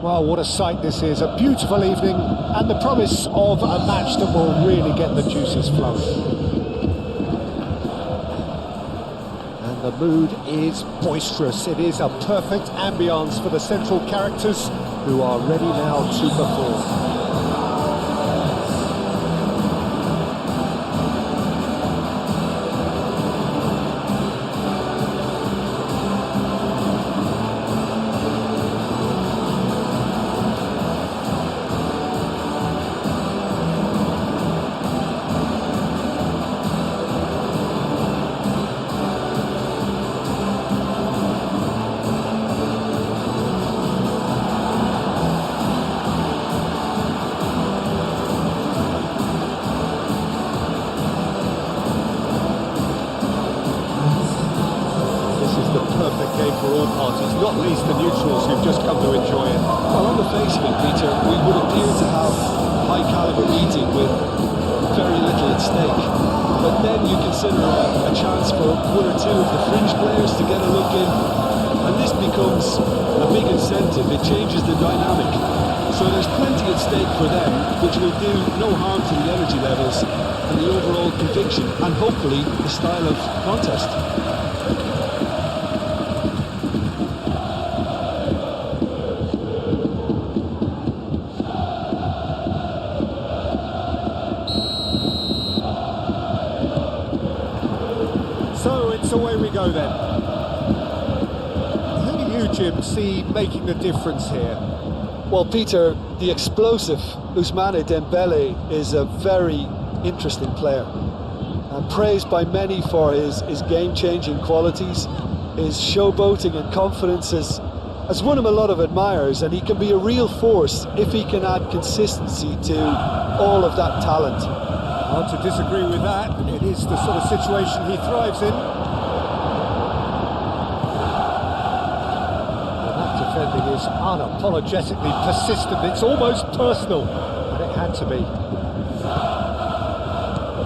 Well, what a sight this is, a beautiful evening and the promise of a match that will really get the juices flowing. And the mood is boisterous. It is a perfect ambience for the central characters who are ready now to perform. Game for all parties, not least the neutrals who've just come to enjoy it. Well, on the face of it, Peter, we would appear to have a high-caliber meeting with very little at stake. But then you consider a chance for one or two of the fringe players to get a look in, and this becomes a big incentive. It changes the dynamic. So there's plenty at stake for them, which will do no harm to the energy levels and the overall conviction, and hopefully the style of contest. So it's away we go then. Who do you, Jim, see making the difference here? Well, Peter, the explosive Ousmane Dembele is a very interesting player. Praised by many for his game-changing qualities. His showboating and confidence has won him a lot of admirers, and he can be a real force if he can add consistency to all of that talent. Hard to disagree with that. It is the sort of situation he thrives in. Well, that defending is unapologetically persistent. It's almost personal, but it had to be.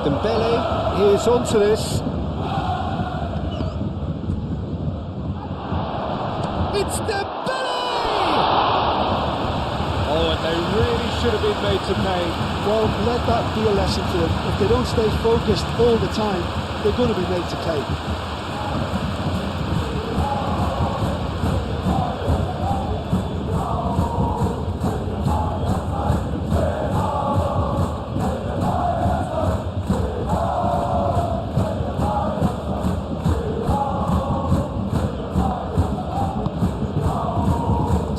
Dembele is onto this. It's Dembele! Oh, and they really should have been made to pay. Well, let that be a lesson to them. If they don't stay focused all the time, they're going to be made to pay.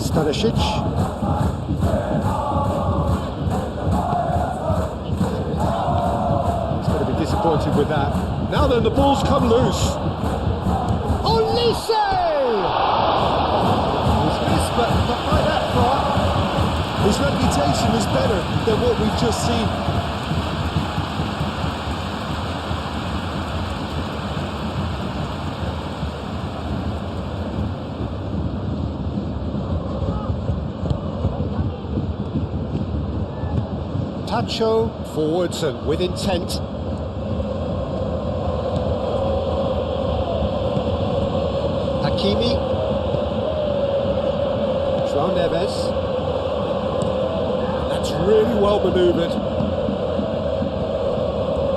Stanisic. Disappointed with that. Now then, the ball's come loose. Olise! He's missed, but not by that far. His reputation is better than what we've just seen. Tacho forwards and with intent. Hakimi, João Neves, that's really well manoeuvred.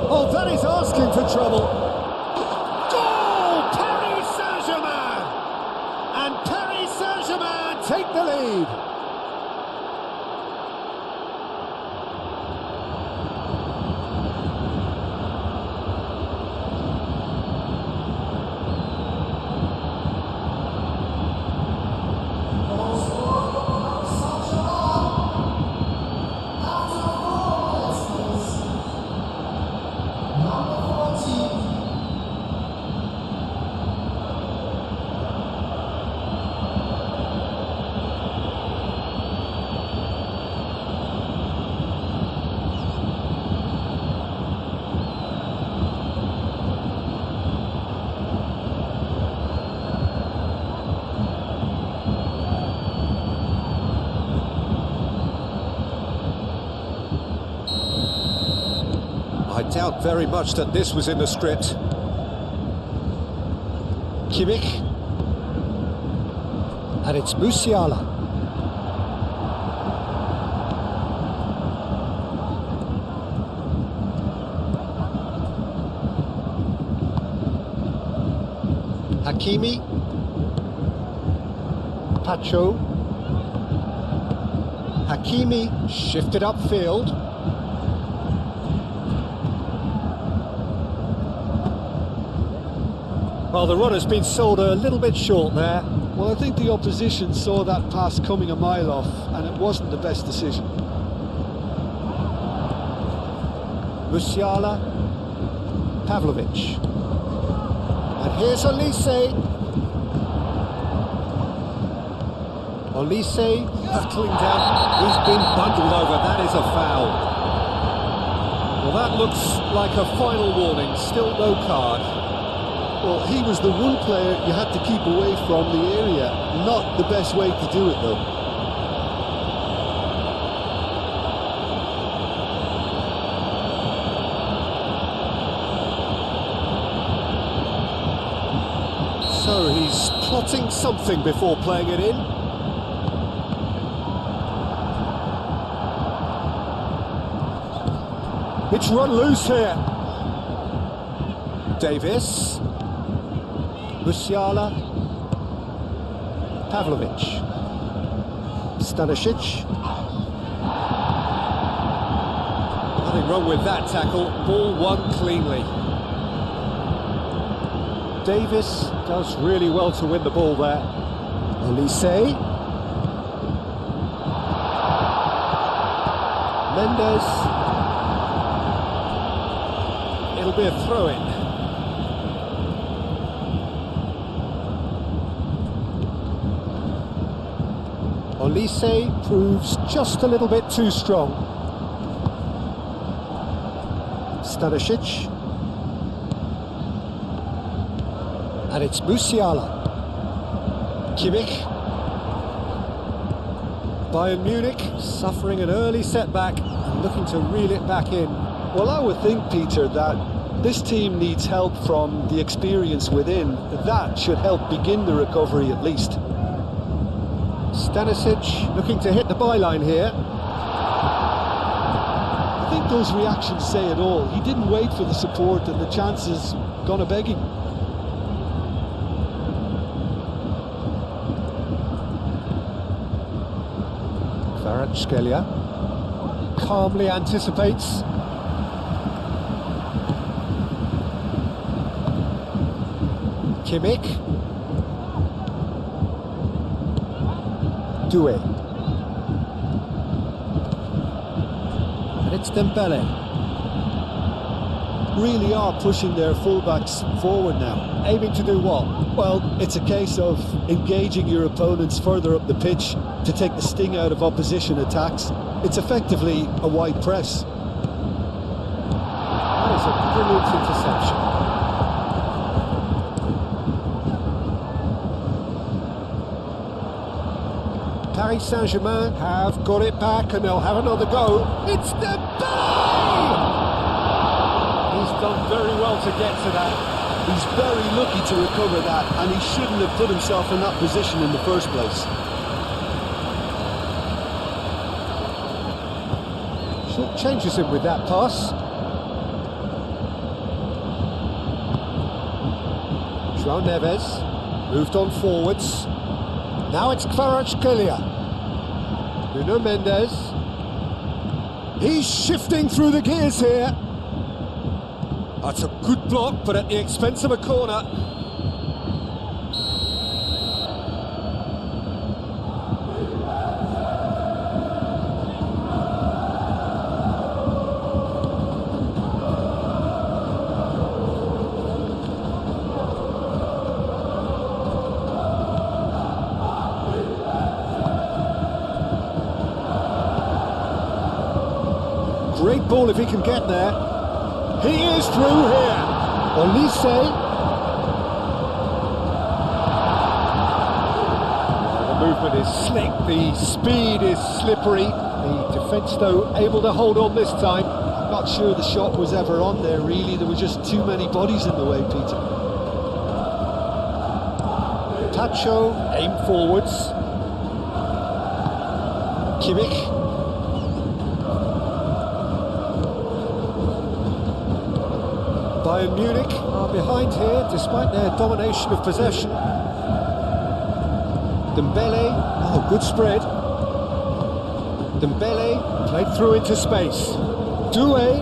Oh, that is asking for trouble. Goal! Paris Saint-Germain! And Paris Saint-Germain take the lead. I doubt very much that this was in the script. Kimmich. And it's Musiala. Hakimi. Pacho. Hakimi shifted upfield. Well, the runner's been sold a little bit short there. Well, I think the opposition saw that pass coming a mile off, and it wasn't the best decision. Musiala. Pavlovic. And here's Olise. Olise battling down. He's been bundled over. That is a foul. Well, that looks like a final warning. Still no card. Well, he was the one player you had to keep away from the area. Not the best way to do it, though. So he's plotting something before playing it in. It's run loose here. Davis. Musiala. Pavlovic. Stanisic. Nothing wrong with that tackle. Ball won cleanly. Davis does really well to win the ball there. Olise. Mendes. It'll be a throw-in. Olise proves just a little bit too strong. Stanisic. And it's Musiala. Kimmich. Bayern Munich suffering an early setback and looking to reel it back in. Well, I would think, Peter, that this team needs help from the experience within. That should help begin the recovery at least. Stanisic looking to hit the byline here. I think those reactions say it all. He didn't wait for the support and the chances gone a-begging. Kvaratskhelia calmly anticipates. Kimmich. Doué. And it's Dembele. Really are pushing their fullbacks forward now. Aiming to do what? Well, it's a case of engaging your opponents further up the pitch to take the sting out of opposition attacks. It's effectively a wide press. That is a brilliant interception. Paris Saint-Germain have got it back and they'll have another go. It's Dembele! He's done very well to get to that. He's very lucky to recover that, and he shouldn't have put himself in that position in the first place. Short changes him with that pass. João Neves moved on forwards. Now it's Kvaratskhelia. Nuno Mendes. He's shifting through the gears here. That's a good block, but at the expense of a corner. Great ball if he can get there. He is through here. Olise. The movement is slick, the speed is slippery. The defence, though, able to hold on this time. I'm not sure the shot was ever on there, really. There were just too many bodies in the way, Peter. Pacho, aim forwards. Kimmich. Bayern Munich are behind here despite their domination of possession. Dembele, oh, good spread. Dembele played through into space. Doué,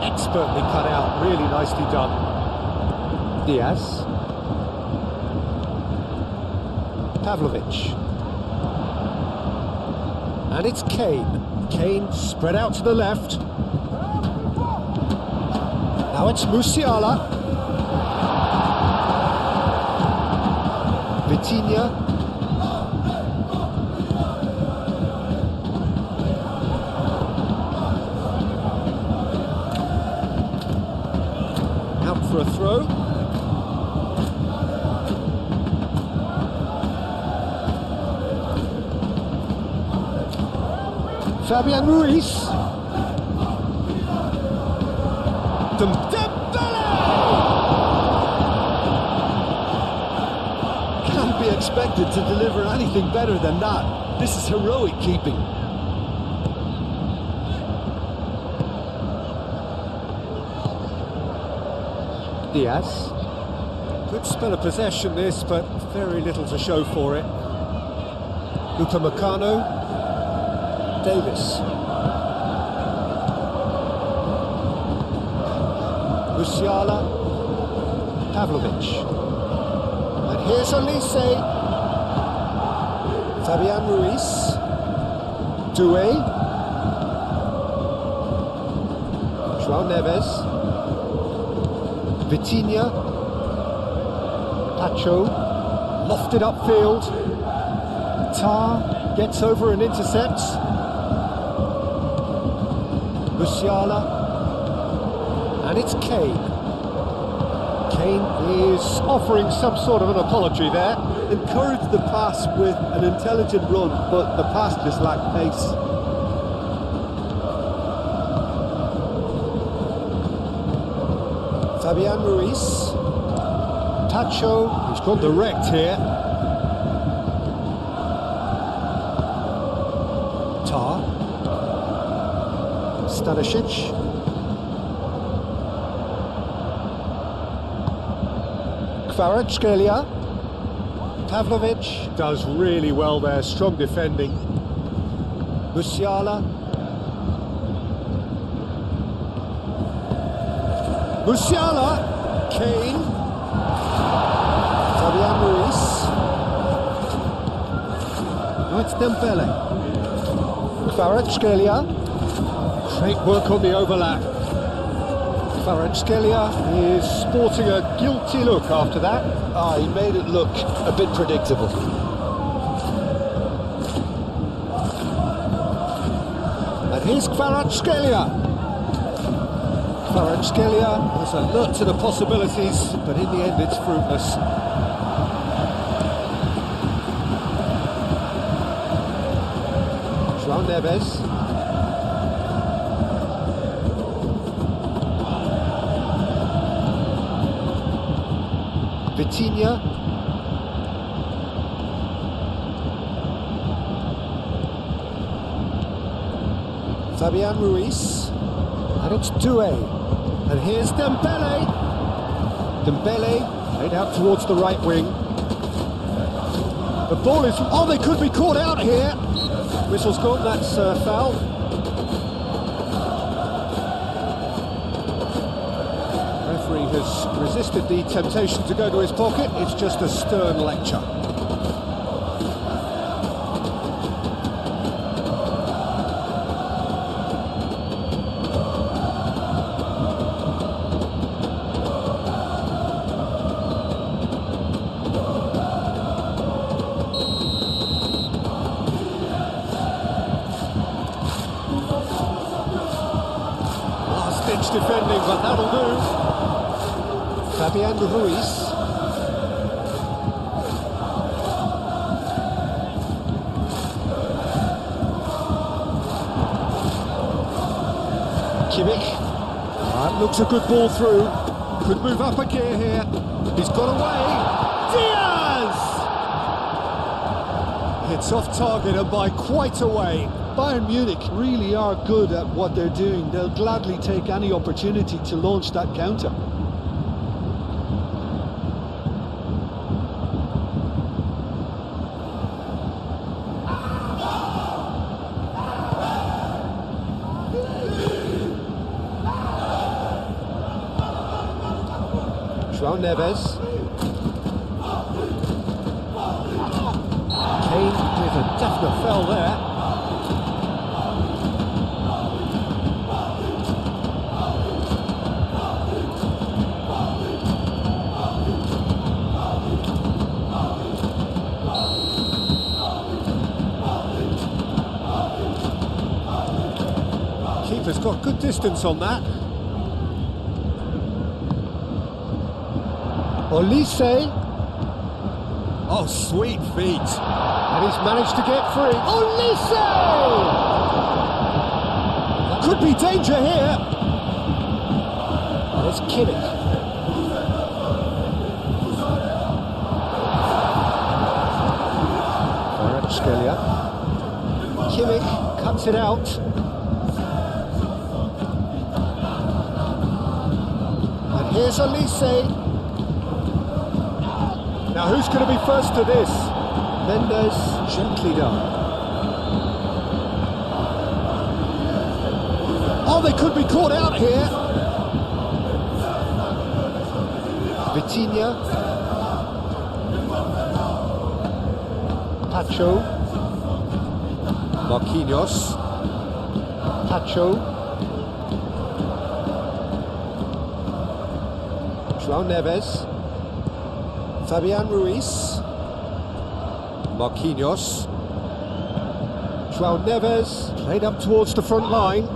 expertly cut out, really nicely done. Diaz. Pavlovic. And it's Kane. Kane spread out to the left. Now it's Musiala. Vitinha. Out for a throw. Fabian Ruiz. Dembele! Can't be expected to deliver anything better than that. This is heroic keeping. Diaz. Good spell of possession this, but very little to show for it. Upamecano. Davis. Musiala. Pavlovic. And here's Olise. Fabian Ruiz. Doué. João Neves. Vitinha. Pacho. Lofted upfield. Tar gets over and intercepts. Musiala, and it's Kane. Kane is offering some sort of an apology there. Encouraged the pass with an intelligent run, but the pass just lacked pace. Fabian Ruiz. Pacho, who's gone direct here. Tar. Stanisic. Kvaratskhelia. Pavlovic does really well there, strong defending. Musiala. Musiala. Kane. Fabian Ruiz. Now it's Dembele. Kvaratskhelia. Great work on the overlap. Kvaratskhelia is sporting a guilty look after that. He made it look a bit predictable. And here's Kvaratskhelia. Kvaratskhelia was alert to the possibilities, but in the end it's fruitless. João Neves. Vitinha. Fabian Ruiz. And it's Doué. And here's Dembele. Dembele laid out towards the right wing. The ball is... Oh, they could be caught out here. Whistle's gone, that's foul. Referee has resisted the temptation to go to his pocket. It's just a stern lecture. Last-ditch defending, but that'll do. Fabian Ruiz. Kimmich. That looks a good ball through. Could move up a gear here. He's got away. Diaz! It's off target and by quite a way. Bayern Munich really are good at what they're doing. They'll gladly take any opportunity to launch that counter. João Neves. Kane with a definite foul there. Keeper's got good distance on that. Olise. Oh, sweet feet. And he's managed to get free. Olise! Could be danger here. There's Kimmich. Kvaratskhelia. Kimmich cuts it out. And here's Olise. Now who's going to be first to this? Mendes, gently done. Oh, they could be caught out here. Vitinha. Pacho. Marquinhos. Pacho. João Neves. Fabian Ruiz. Marquinhos. João Neves played up towards the front line.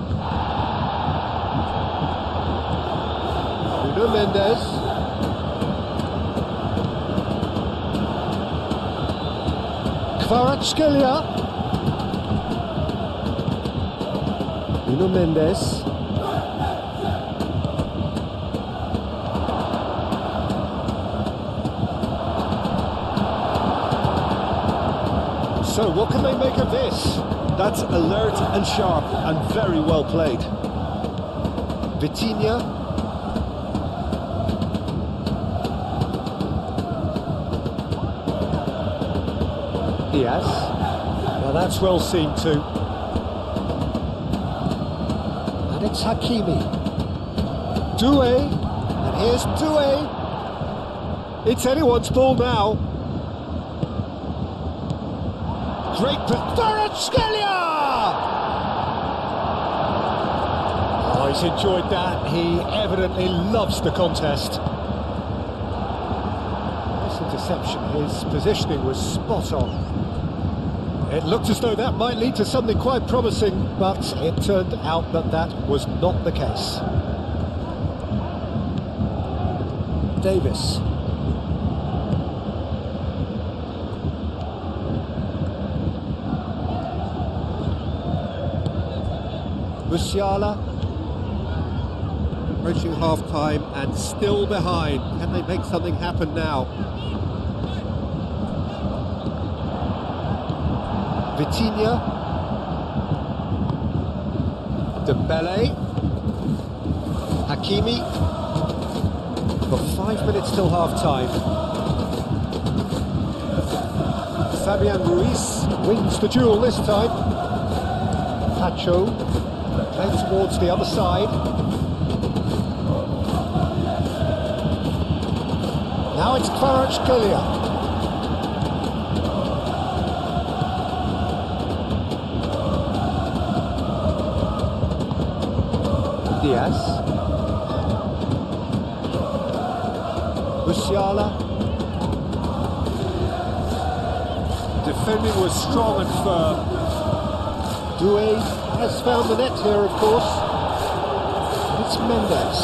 Nuno Mendes. Kvaratskhelia. Nuno Mendes. So, what can they make of this? That's alert and sharp and very well played. Vitinha. Diaz. Now that's well seen too. And it's Hakimi. Doué. And here's Doué. It's anyone's ball now. Great Kvaratskhelia! Oh, he's enjoyed that. He evidently loves the contest. This interception, his positioning was spot on. It looked as though that might lead to something quite promising, but it turned out that that was not the case. Davis. Musiala, approaching half-time and still behind. Can they make something happen now? Vitinha, Dembele, Hakimi. Got 5 minutes till half-time. Fabian Ruiz wins the duel this time. Pacho. Played towards the other side. Now it's Kvaratskhelia. Diaz. Musiala. Defending was strong and firm. Doué has found the net here, of course. It's Mendes.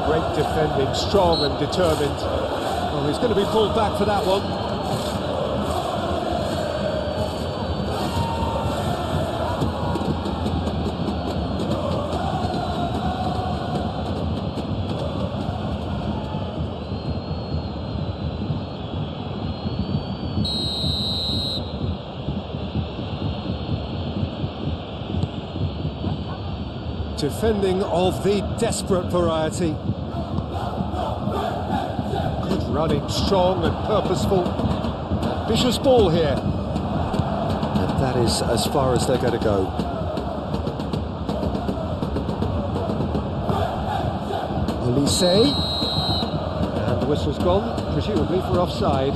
Great defending, strong and determined. Oh, he's going to be pulled back for that one. Defending of the desperate variety. Good running, strong and purposeful. Ambitious ball here. And that is as far as they're going to go. Olise. And the whistle's gone, presumably for offside.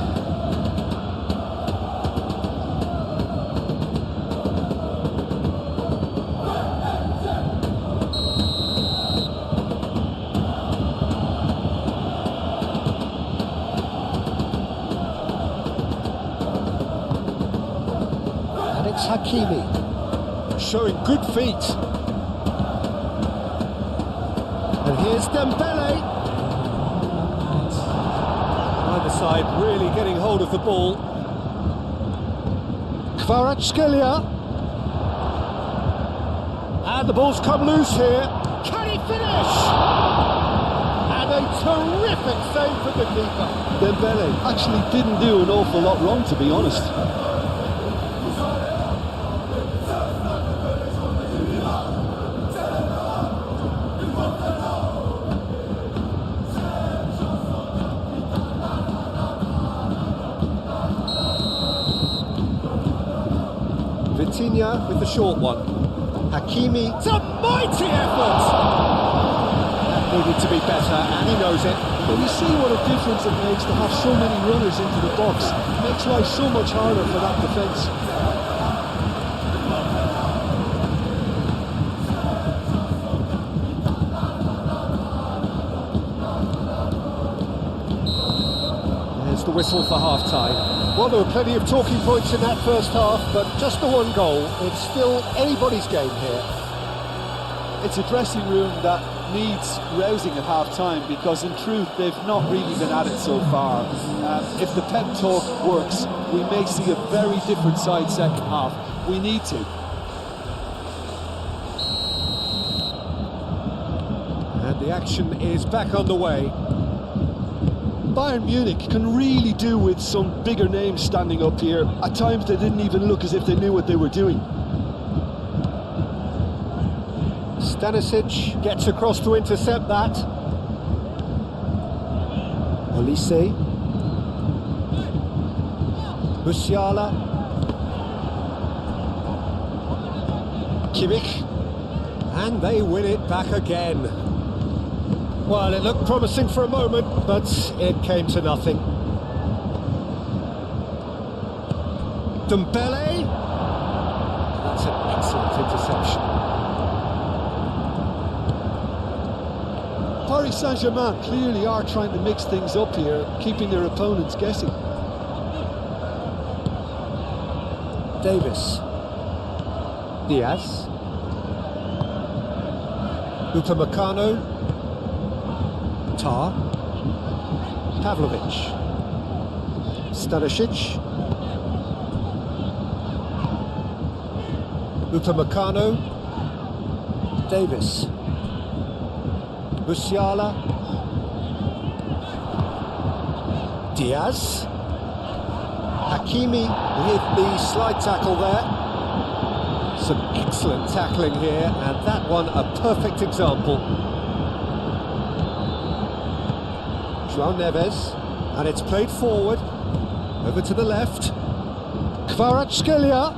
It's Hakimi, showing good feet. And here's Dembele. Either side really getting hold of the ball. Kvaratskhelia. And the ball's come loose here. Can he finish? And a terrific save from the keeper. Dembele actually didn't do an awful lot wrong, to be honest. Vitinha with the short one. Hakimi, it's a mighty effort! That needed to be better, and he knows it. But you see what a difference it makes to have so many runners into the box. It makes life so much harder for that defence. There's the whistle for half-time. Well, there were plenty of talking points in that first half, but just the one goal. It's still anybody's game here. It's a dressing room that needs rousing at half-time, because in truth they've not really been at it so far. If the pep talk works, we may see a very different side second half. We need to. And the action is back underway. Bayern Munich can really do with some bigger names standing up here. At times they didn't even look as if they knew what they were doing. Stanisic gets across to intercept that. Olise. Musiala. Kimmich. And they win it back again. Well, it looked promising for a moment, but it came to nothing. Dembele. That's an excellent interception. Paris Saint-Germain clearly are trying to mix things up here, keeping their opponents guessing. Davis. Diaz. Upamecano. Tar. Pavlovic. Stanisic. Upamecano. Davis. Musiala. Diaz. Hakimi with the slide tackle there. Some excellent tackling here, and that one a perfect example. João Neves, and it's played forward, over to the left. Kvaratskhelia,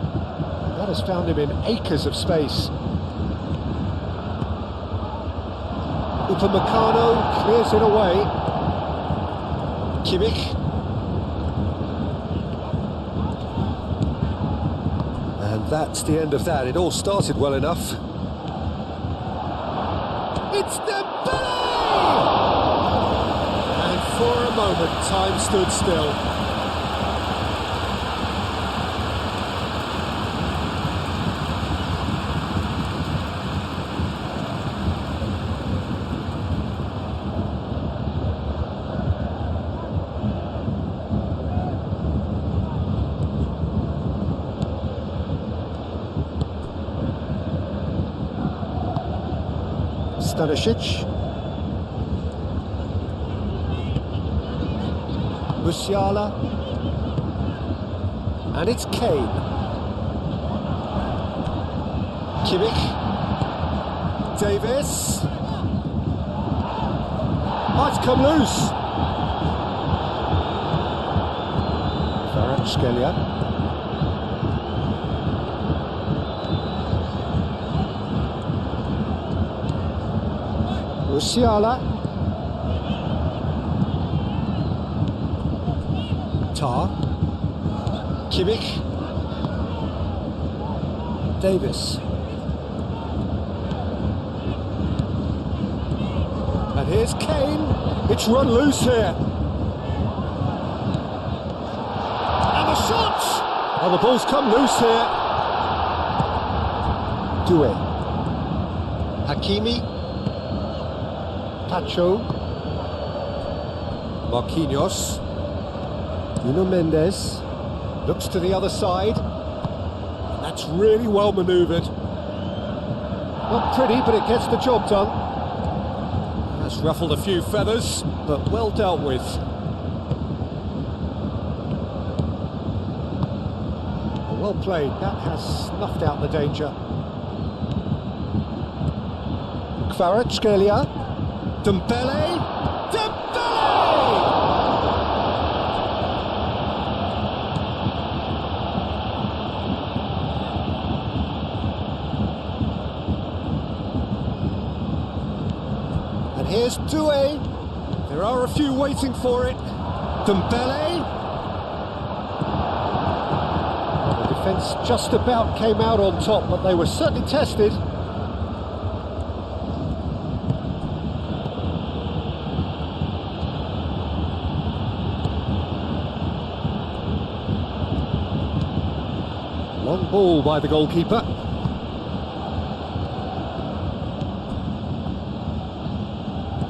that has found him in acres of space. Upamecano clears it away. Kimmich. And that's the end of that. It all started well enough. It's Dembele! For a moment, time stood still. Stanisic. Musiala, and it's Kane. Kimmich, Davis. Might come loose. Kvaratskhelia. Musiala. Tar. Kimmich. Davis. And here's Kane. It's run loose here. And the shot! Oh, the ball's come loose here. Doué. Hakimi. Pacho. Marquinhos. Nuno Mendes. Looks to the other side. And that's really well manoeuvred. Not pretty, but it gets the job done. That's ruffled a few feathers, but well dealt with. Well played, that has snuffed out the danger. Kvaratskhelia. Dembele. And here's Doué. There are a few waiting for it. Dembele. The defence just about came out on top, but they were certainly tested. Long ball by the goalkeeper.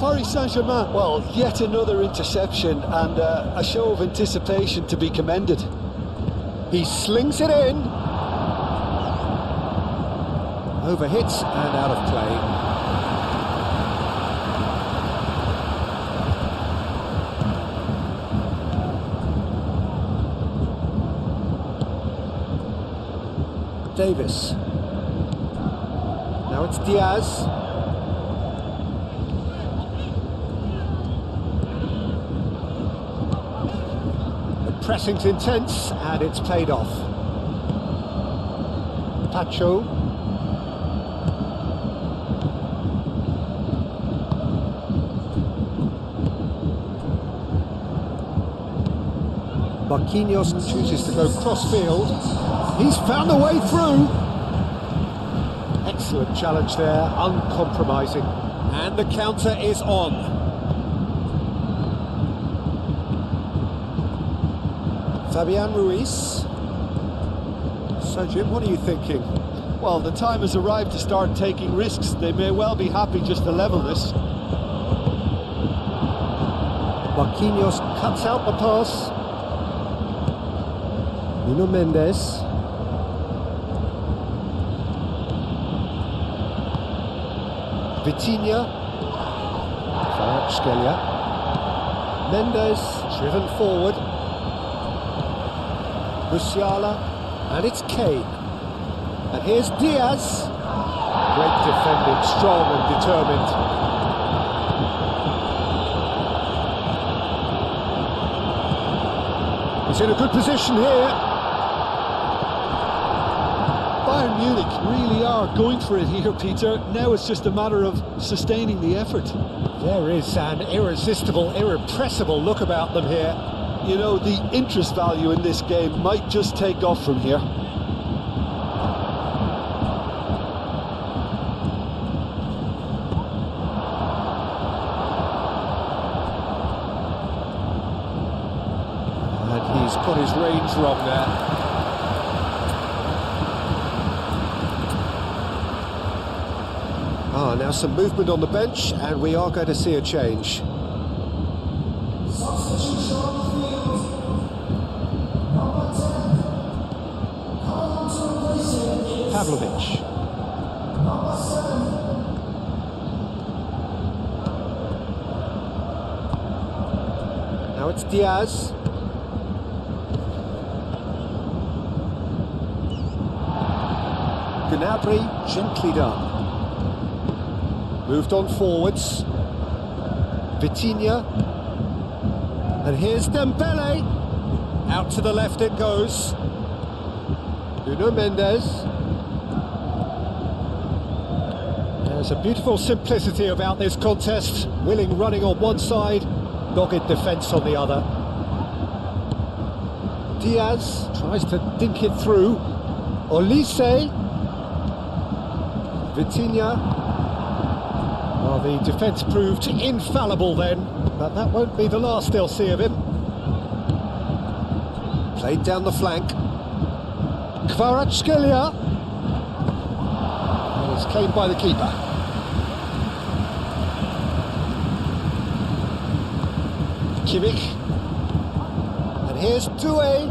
Paris Saint-Germain, well, yet another interception and a show of anticipation to be commended. He slings it in. Overhits and out of play. Davis. Now it's Diaz. Pressing's intense, and it's paid off. Pacho. Marquinhos chooses to go cross-field. He's found a way through. Excellent challenge there, uncompromising. And the counter is on. Fabian Ruiz. So, Jim, what are you thinking? Well, the time has arrived to start taking risks. They may well be happy just to level this. Marquinhos cuts out the pass. Nuno Mendes. Vitinha. Kvaratskhelia. Mendes driven forward. Musiala, and it's Kane. And here's Diaz. Great defending, strong and determined. He's in a good position here. Bayern Munich really are going for it here, Peter. Now it's just a matter of sustaining the effort. There is an irresistible, irrepressible look about them here. You know, the interest value in this game might just take off from here. And he's got his range wrong there. Now some movement on the bench, and we are going to see a change. Pavlovic. Now it's Diaz. Gnabry, gently done. Moved on forwards. Vitinha. And here's Dembele. Out to the left it goes. Nuno Mendes. There's a beautiful simplicity about this contest. Willing running on one side, dogged defence on the other. Diaz tries to dink it through. Olise. Vitinha. Well, the defence proved infallible then, but that won't be the last they'll see of him. Played down the flank. Kvaratskhelia. And it's claimed by the keeper. Kimmich. And here's Doué.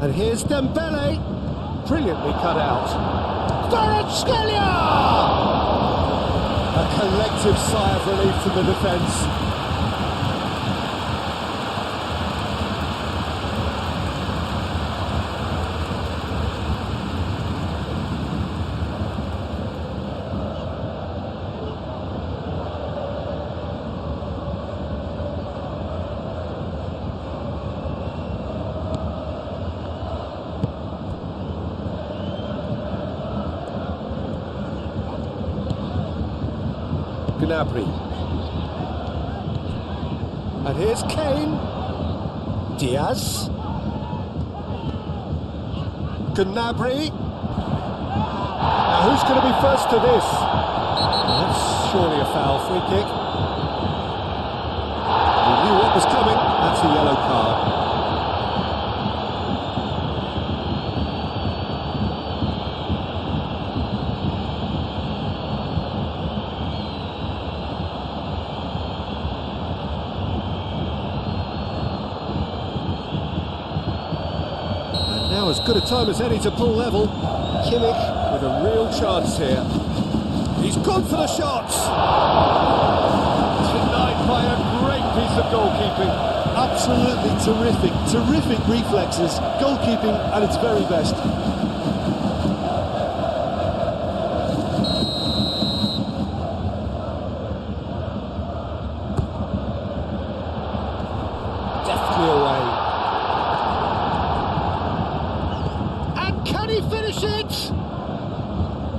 And here's Dembele. Brilliantly cut out. Kvaratskhelia! A collective sigh of relief from the defence. Gnabry. And here's Kane. Diaz. Gnabry. Now who's going to be first to this? That's surely a foul. Free kick. He knew what was coming. That's a yellow card. Now as good a time as any to pull level. Kimmich with a real chance here. He's gone for the shots! Denied by a great piece of goalkeeping. Absolutely terrific reflexes, goalkeeping at its very best. Deftly away. Can he finish it?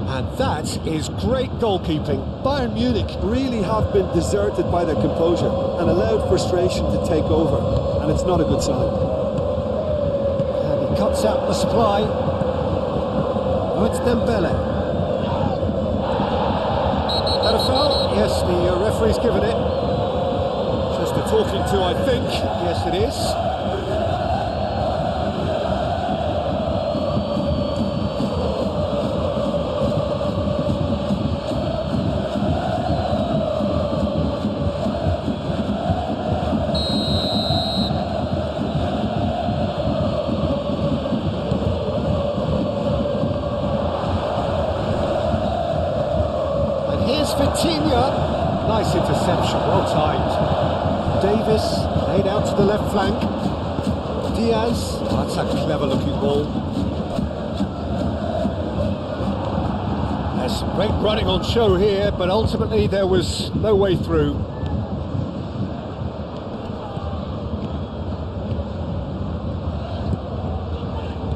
And that is great goalkeeping. Bayern Munich really have been deserted by their composure and allowed frustration to take over, and it's not a good sign. And he cuts out the supply. Oh, it's Dembele. That a foul? Yes, the referee's given it. Just a talking to, I think. Yes, it is. Vitinha, nice interception, well timed. Davis laid out to the left flank. Diaz, that's a clever looking ball. There's some great running on show here, but ultimately there was no way through.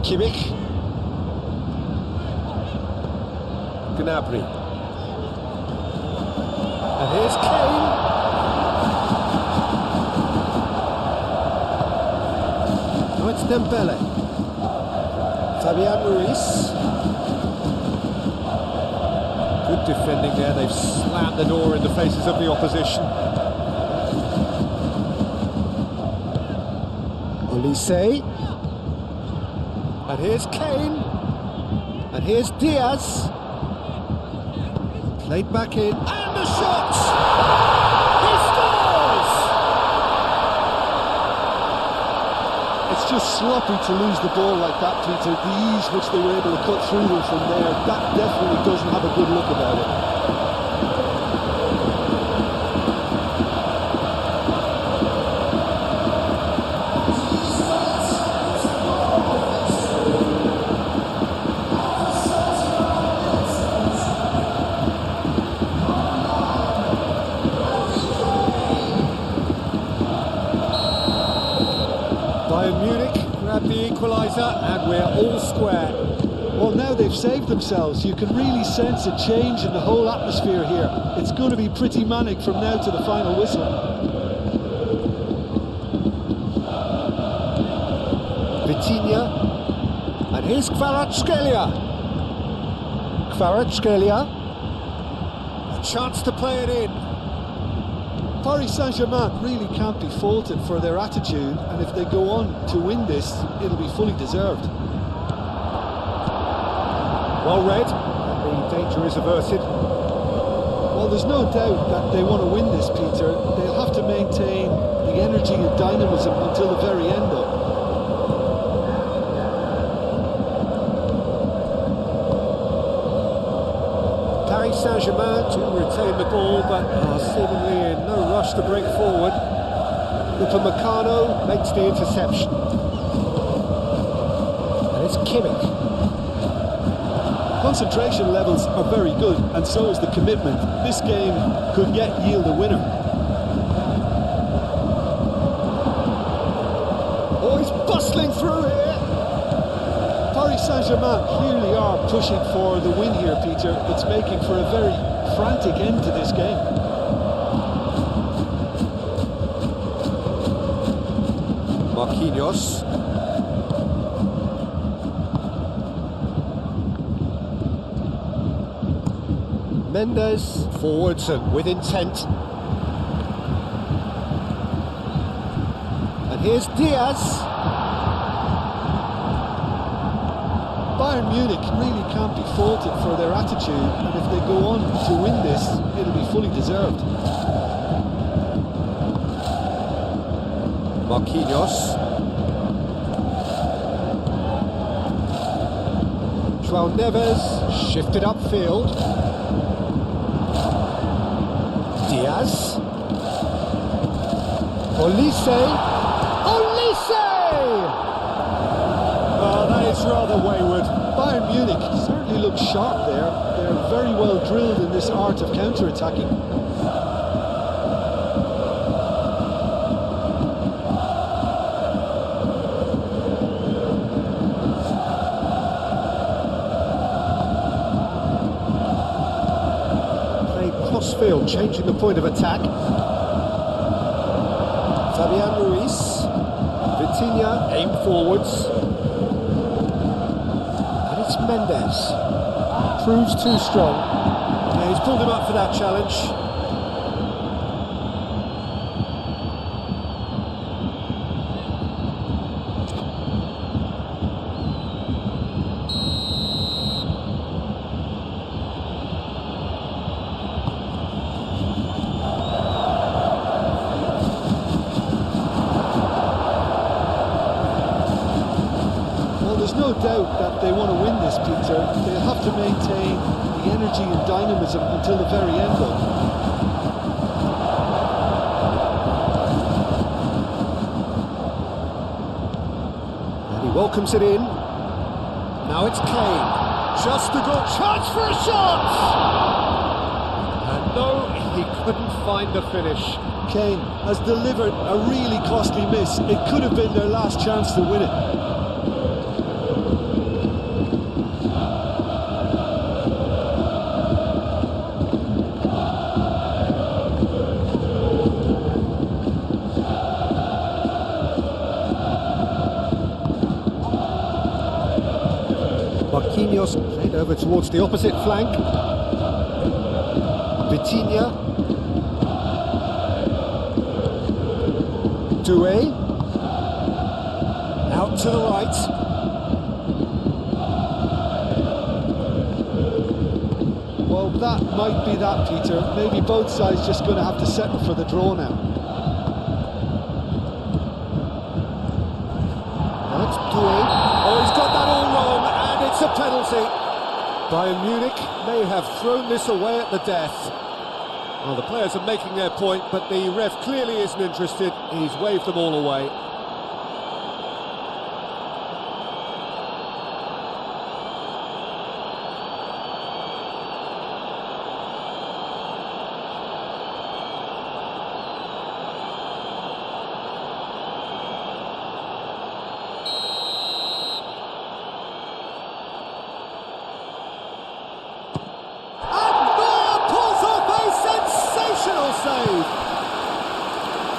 Kimmich. Gnabry. And here's Kane. Now it's Dembele. Fabian Ruiz. Good defending there. They've slammed the door in the faces of the opposition. Olise. And here's Kane. And here's Diaz. Played back in. And the shot! He scores! It's just sloppy to lose the ball like that, Peter. The ease which they were able to cut through them from there, that definitely doesn't have a good look about it. equaliser, and we're all square. Well, now they've saved themselves. You can really sense a change in the whole atmosphere here. It's going to be pretty manic from now to the final whistle. Vitinha, and here's Kvaratskhelia. Kvaratskhelia, a chance to play it in. Paris Saint-Germain really can't be faulted for their attitude, and if they go on to win this, it'll be fully deserved. Well read, and the danger is averted. Well, there's no doubt that they want to win this, Peter. They'll have to maintain the energy and dynamism until the very end, though. Paris Saint-Germain to retain the ball, but are seemingly in no rush to break forward. Upamecano makes the interception. And it's Kimmich. Concentration levels are very good, and so is the commitment. This game could yet yield a winner. Oh, he's bustling through here. Paris Saint-Germain clearly are pushing for the win here, Peter. It's making for a very frantic end to this game. Marquinhos. Mendes forwards and with intent. And here's Diaz. Bayern Munich really can't be faulted for their attitude, and if they go on to win this, it'll be fully deserved. Marquinhos. João Neves shifted upfield. Diaz. Olise. Oh, that is rather wayward. Bayern Munich certainly look sharp there. They're very well drilled in this art of counter-attacking. Crossfield changing the point of attack. Fabian Ruiz. Vitinha aim forwards. And it's Mendes. Proves too strong. Yeah, he's pulled him up for that challenge. No doubt that they want to win this, Peter. They'll have to maintain the energy and dynamism until the very end, though. And he welcomes it in. Now it's Kane. Just a good chance for a shot! And no, he couldn't find the finish. Kane has delivered a really costly miss. It could have been their last chance to win it. Marquinhos played over towards the opposite flank. Vitinha. Doué. Out to the right. Well, that might be that, Peter. Maybe both sides just going to have to settle for the draw now. Now it's Doué. Oh, he's got that all wrong. It's a penalty. Bayern Munich may have thrown this away at the death. Well, the players are making their point, but the ref clearly isn't interested. He's waved them all away.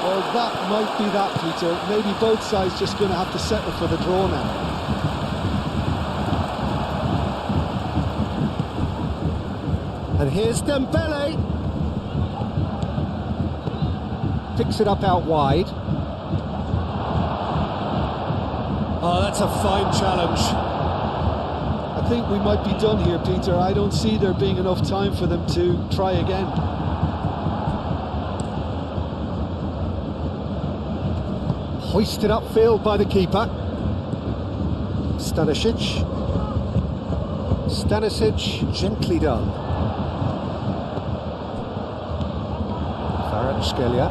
Well, that might be that, Peter. Maybe both sides just going to have to settle for the draw now. And here's Dembele. Picks it up out wide. Oh, that's a fine challenge. I think we might be done here, Peter. I don't see there being enough time for them to try again. Hoisted upfield by the keeper. Stanisic. Gently done. Kvaratskhelia.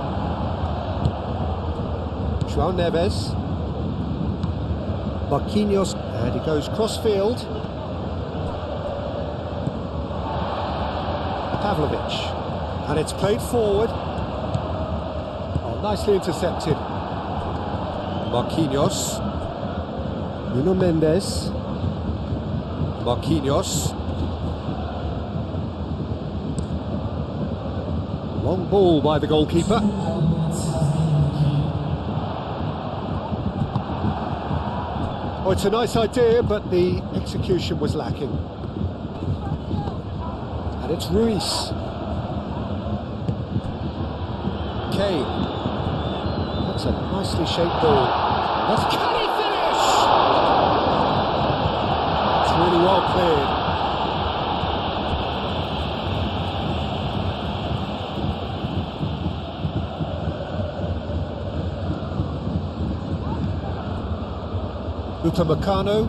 João Neves. Marquinhos, and he goes cross-field. Pavlovic, and it's played forward. Oh, nicely intercepted. Marquinhos. Nuno Mendes. Marquinhos. Long ball by the goalkeeper. Oh, it's a nice idea, but the execution was lacking. And it's Ruiz. Kane. That's a nicely shaped ball. Can he finish? It's really well cleared. Upamecano.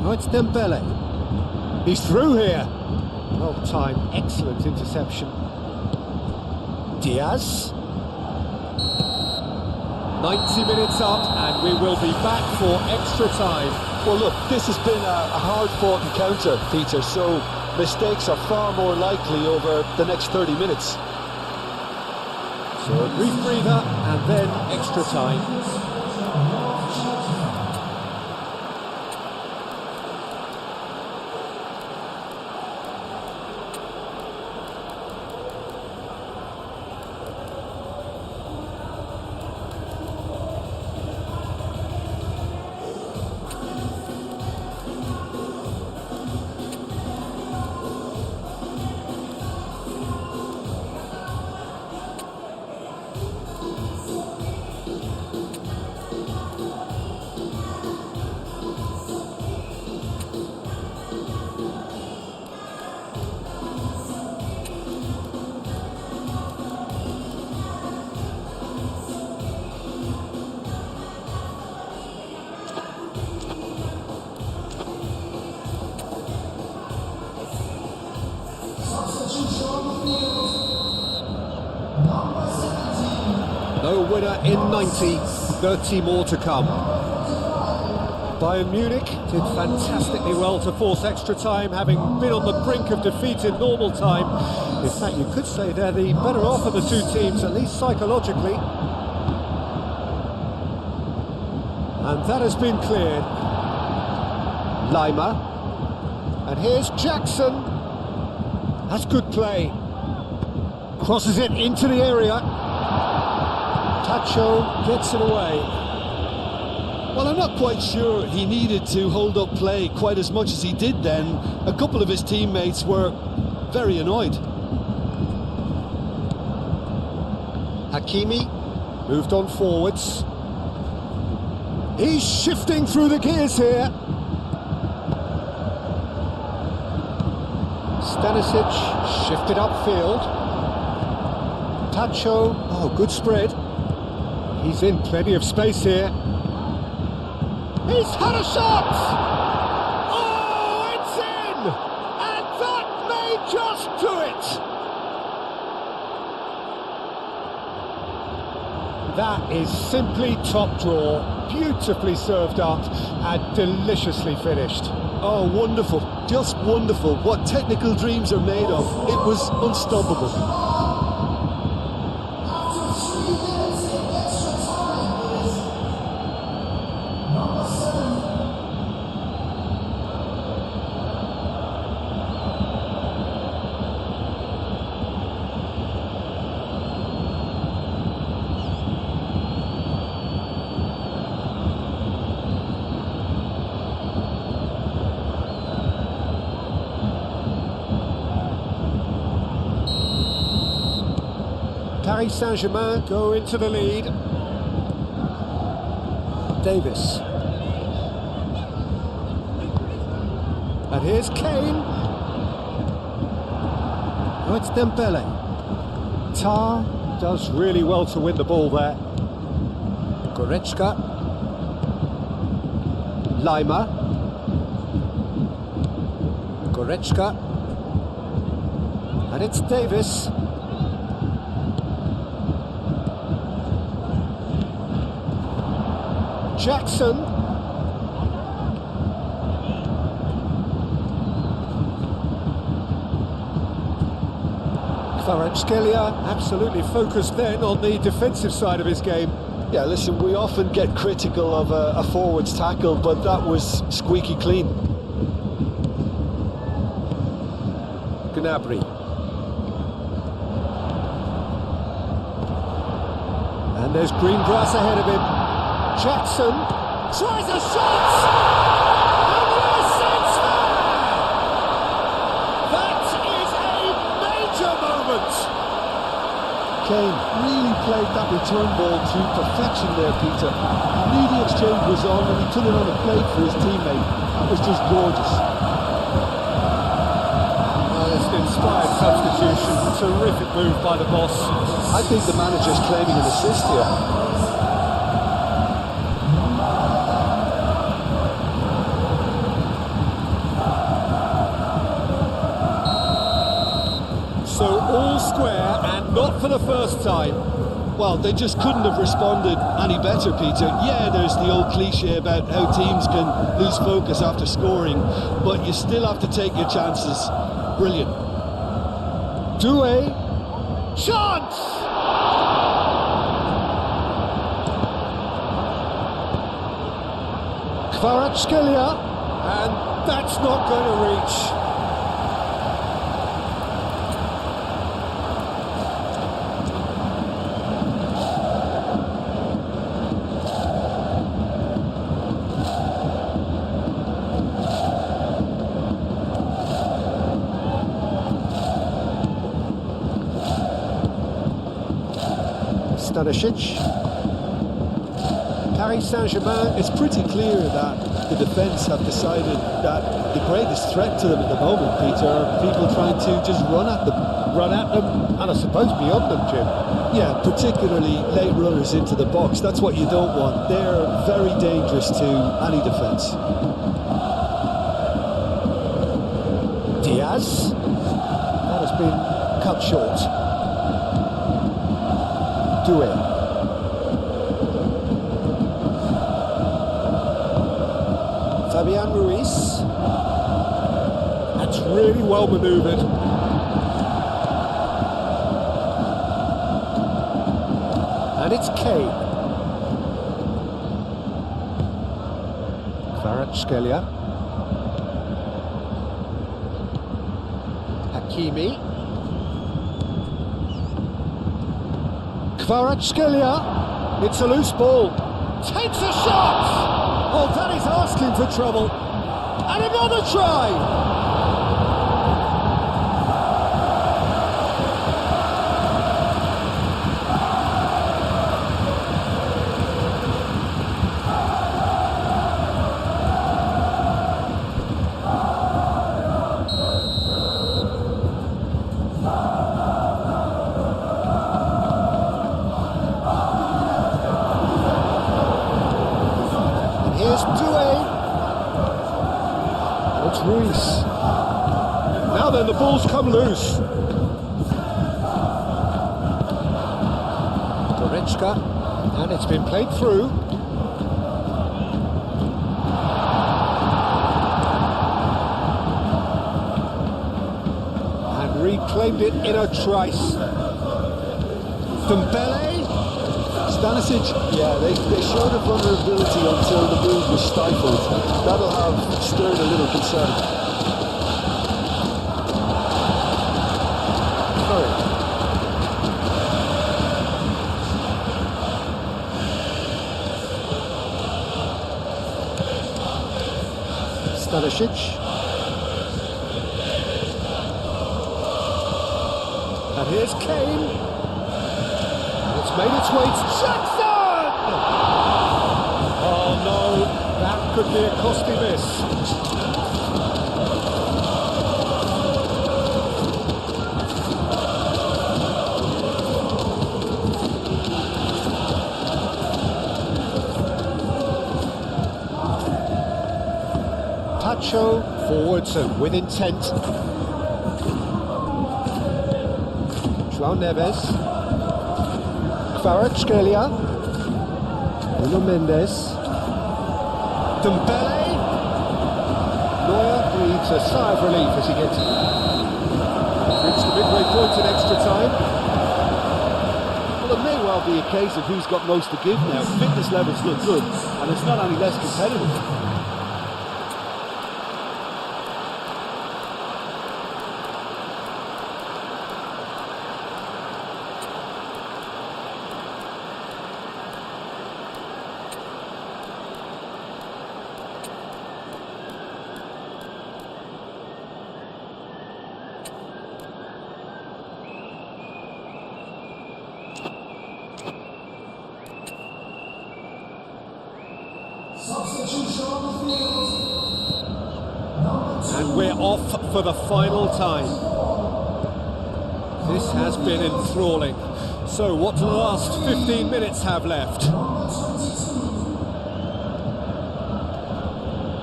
Oh, it's Dembele. He's through here. Well timed, excellent interception. Diaz. 90 minutes up, and we will be back for extra time. Well, look, this has been a hard-fought encounter, Peter, so mistakes are far more likely over the next 30 minutes. So a brief breather and then extra time. No winner in 90, 30 more to come. Bayern Munich did fantastically well to force extra time, having been on the brink of defeat in normal time. In fact, you could say they're the better off of the two teams, at least psychologically. And that has been cleared. Lima. And here's Jackson. That's good play. Crosses it into the area. Tacho gets it away. Well, I'm not quite sure he needed to hold up play quite as much as he did then. A couple of his teammates were very annoyed. Hakimi moved on forwards. He's shifting through the gears here. Stanisic shifted upfield. Tacho, oh, good spread. He's in plenty of space here. He's had a shot! Oh, it's in! And that may just do it! That is simply top draw, beautifully served up and deliciously finished. Oh, wonderful, just wonderful. What technical dreams are made of. It was unstoppable. Paris Saint-Germain go into the lead. Davis. And here's Kane. Oh, it's Dembele. Tar does really well to win the ball there. Goretzka. Lima. Goretzka. And it's Davis. Jackson. Kvaratskhelia absolutely focused then on the defensive side of his game. Yeah, listen, we often get critical of a forward's tackle, but that was squeaky clean. Gnabry. And there's green grass ahead of him. Jackson tries a shot! And yes, it's there! That is a major moment! Kane really played that return ball to perfection there, Peter. He knew the exchange was on and he put it on a plate for his teammate. That was just gorgeous. Well, it's an inspired substitution. Terrific move by the boss. I think the manager's claiming an assist here. So all square, and not for the first time. Well, they just couldn't have responded any better, Peter. Yeah, there's the old cliche about how teams can lose focus after scoring, but you still have to take your chances. Brilliant. Doué. Chance! Kvaratskhelia, and that's not going to reach. Stanisic. Paris Saint-Germain. It's pretty clear that the defence have decided that the greatest threat to them at the moment, Peter, are people trying to just run at them. Run at them, and I suppose beyond them, Jim. Yeah, particularly late runners into the box. That's what you don't want. They're very dangerous to any defence. Diaz. That has been cut short. Doué. Fabian Ruiz. That's really well manoeuvred. And it's Kane. Kvaratskhelia. Hakimi. Kvaratskhelia. It's a loose ball. Takes a shot! Oh, that is asking for trouble. And another try! Here's Doué. It's Ruiz. Now then, the ball's come loose. Goretzka, and it's been played through. And reclaimed it in a trice. Dembele. Stanisic, yeah, they showed a vulnerability until the move was stifled. That'll have stirred a little concern. Sorry. Stanisic. And here's Kane. It's made its way to Jackson! Oh no, that could be a costly miss. Pacho forwards and with intent. João Neves. Kvaratskhelia. Nuno Mendes. Dembele. Neuer breathes a sigh of relief as he gets reached the midway point in extra time. Well, it may well be a case of who's got most to give now. Fitness levels look good, and it's not any less competitive. And we're off for the final time. This has been enthralling. So what do the last 15 minutes have left?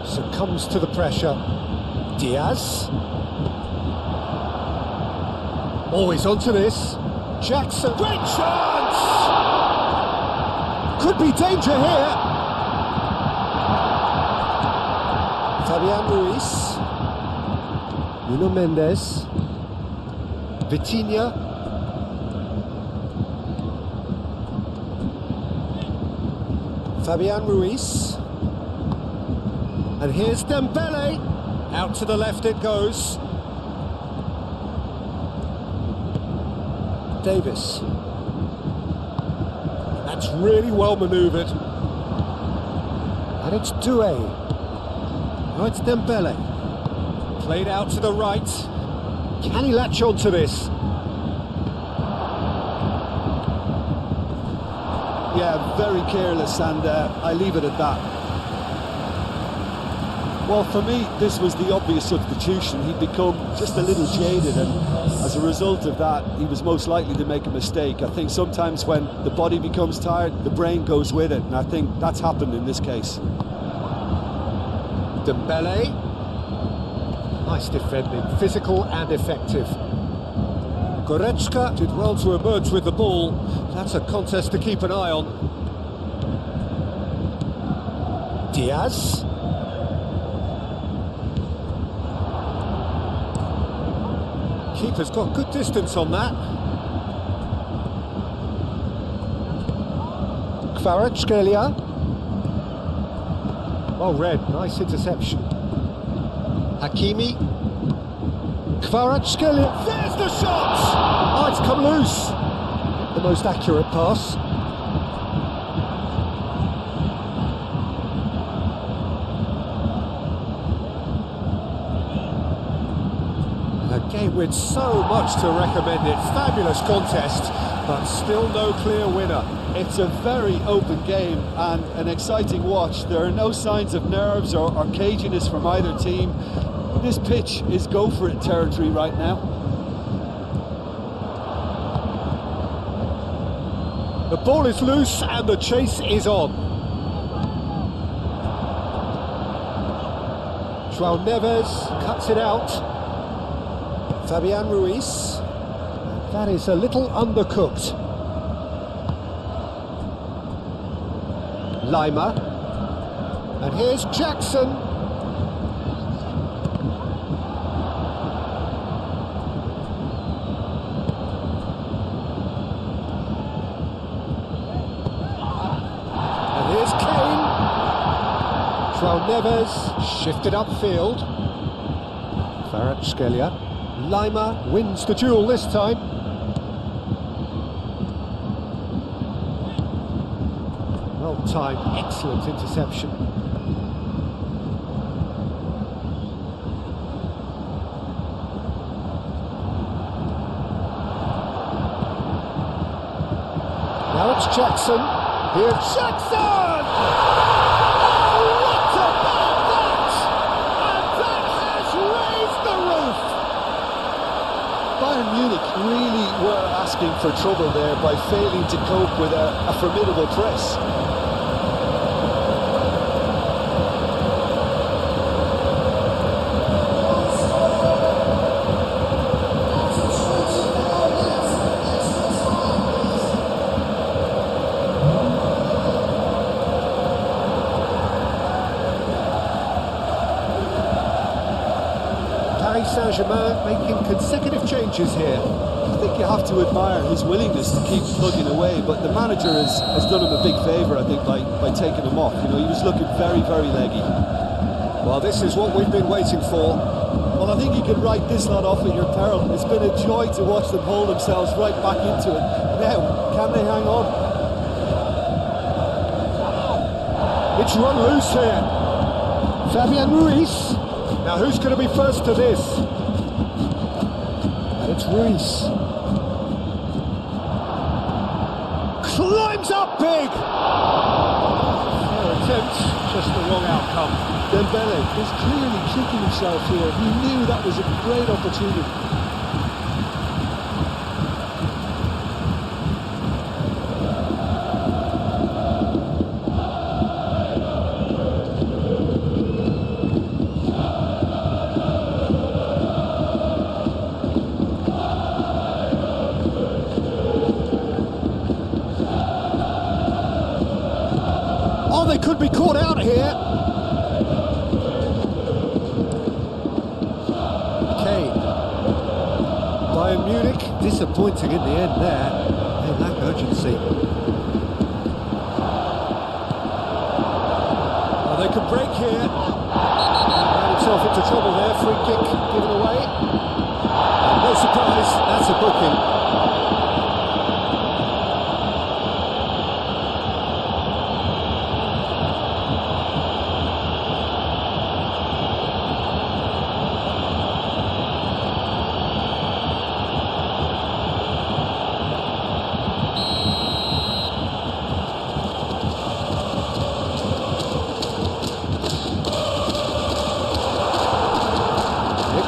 Succumbs to the pressure. Diaz. Always onto this. Jackson. Great chance! Could be danger here. Fabian Ruiz. Nuno Mendes. Vitinha. Fabian Ruiz. And here's Dembele. Out to the left it goes. Davis. That's really well manoeuvred. And it's Doué. Now it's Dembele. Played out to the right. Can he latch on to this? Yeah, very careless, and I leave it at that. Well, for me, this was the obvious substitution. He'd become just a little jaded, and as a result of that, he was most likely to make a mistake. I think sometimes when the body becomes tired, the brain goes with it, and I think that's happened in this case. Dembele. Nice defending, physical and effective. Goretzka did well to emerge with the ball. That's a contest to keep an eye on. Diaz. Keeper's got good distance on that. Kvaratskhelia. Well read, nice interception. Hakimi. Kvaratskhelia. There's the shot! Oh, it's come loose. The most accurate pass. A game with so much to recommend it. Fabulous contest, but still no clear winner. It's a very open game and an exciting watch. There are no signs of nerves or caginess from either team. This pitch is go-for-it territory right now. The ball is loose and the chase is on. João Neves cuts it out. Fabian Ruiz. That is a little undercooked. Lima. And here's Jackson. And here's Kane. João Neves shifted upfield. Kvaratskhelia. Lima wins the duel this time. Well-timed, excellent interception. Now It's Jackson. Here's Jackson! Oh, what about that? And that has raised the roof! Bayern Munich really were asking for trouble there by failing to cope with a formidable press. Paris Saint-Germain making consecutive changes here. I think you have to admire his willingness to keep plugging away, but the manager has done him a big favour, I think, by taking him off. You know, he was looking very, very leggy. Well, this is what we've been waiting for. Well, I think you could write this lot off at your peril. It's been a joy to watch them hold themselves right back into it. Now, can they hang on? It's run loose here. Fabian Ruiz. Now, who's going to be first to this? And it's Ruiz. Climbs up big! Fair attempt, just the wrong outcome. Dembele is clearly kicking himself here. He knew that was a great opportunity. Oh, they could be caught out here. Bayern Munich, disappointing in the end there. They lack urgency. Oh, they could break here. Ran himself into trouble there. Free kick given away. And no surprise, that's a booking.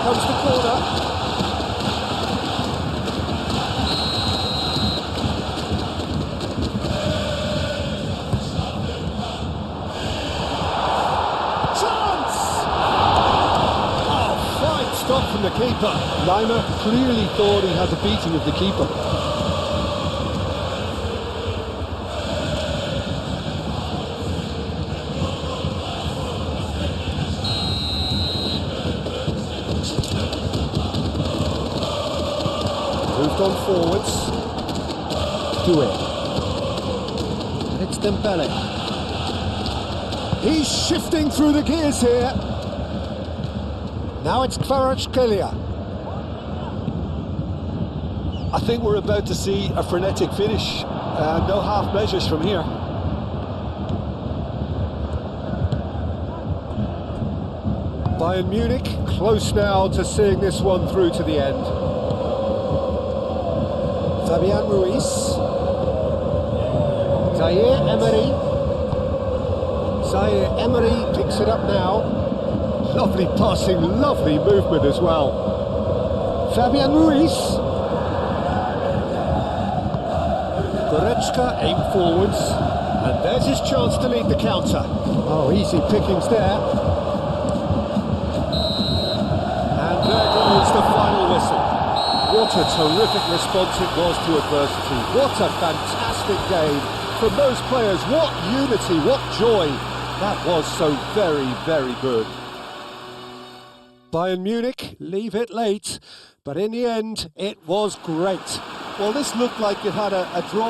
Comes the corner. Chance! Oh, fine stop from the keeper. Lima clearly thought he had the beating of the keeper. Moved on forwards. Do it. And it's Dembele. He's shifting through the gears here. Now it's Kvaratskhelia. I think we're about to see a frenetic finish. No half measures from here. Bayern Munich close now to seeing this one through to the end. Fabian Ruiz. Zaire Emery picks it up now. Lovely passing, lovely movement as well. Fabian Ruiz. Goretzka aim forwards. And there's his chance to lead the counter. Oh, easy pickings there. And there goes the final whistle. What a terrific response it was to adversity. What a fantastic game from those players. What unity, what joy. That was so very, very good. Bayern Munich leave it late, but in the end, it was great. Well, this looked like it had a draw